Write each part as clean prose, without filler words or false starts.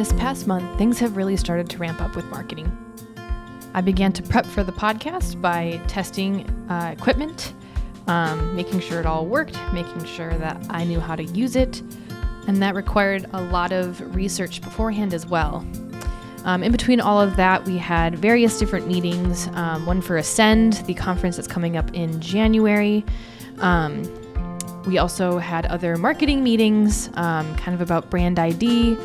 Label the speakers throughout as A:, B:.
A: this past month, things have really started to ramp up with marketing. I began to prep for the podcast by testing equipment, making sure it all worked, making sure that I knew how to use it, and that required a lot of research beforehand as well. In between all of that, we had various different meetings, one for Ascend, the conference that's coming up in January. We also had other marketing meetings, kind of about brand ID.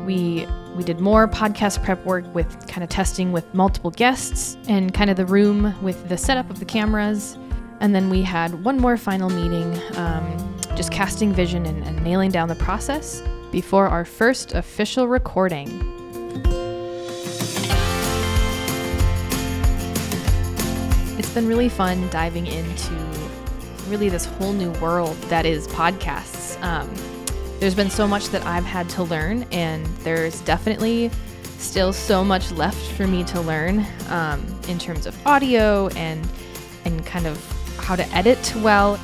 A: We did more podcast prep work with kind of testing with multiple guests and kind of the room with the setup of the cameras. And then we had one more final meeting, just casting vision and nailing down the process before our first official recording. It's been really fun diving into really this whole new world that is podcasts. There's been so much that I've had to learn, and there's definitely still so much left for me to learn in terms of audio and kind of how to edit well.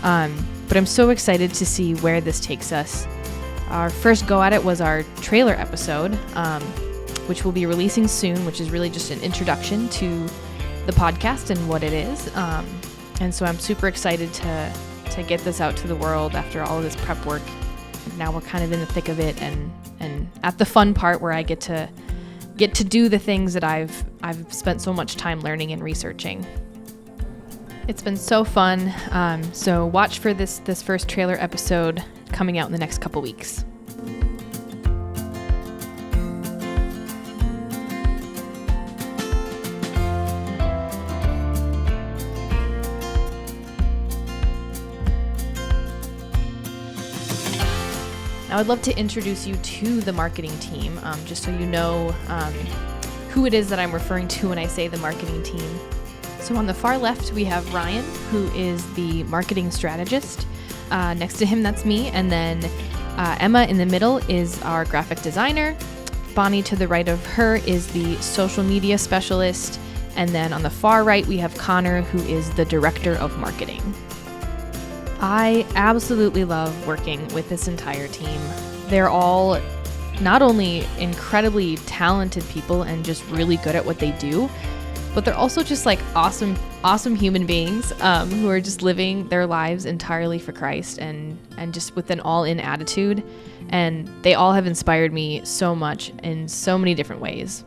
A: But I'm so excited to see where this takes us. Our first go at it was our trailer episode, which we'll be releasing soon, which is really just an introduction to the podcast and what it is. And so I'm super excited to get this out to the world after all of this prep work. Now we're kind of in the thick of it and at the fun part where I get to do the things that I've spent so much time learning and researching. It's been so fun. So watch for this first trailer episode coming out in the next couple weeks. I would love to introduce you to the marketing team, just so you know who it is that I'm referring to when I say the marketing team. So on the far left, we have Ryan, who is the marketing strategist. Next to him, that's me. And then Emma in the middle is our graphic designer. Bonnie to the right of her is the social media specialist. And then on the far right, we have Connor, who is the director of marketing. I absolutely love working with this entire team. They're all not only incredibly talented people and just really good at what they do, but they're also just like awesome human beings who are just living their lives entirely for Christ and just with an all-in attitude. And they all have inspired me so much in so many different ways.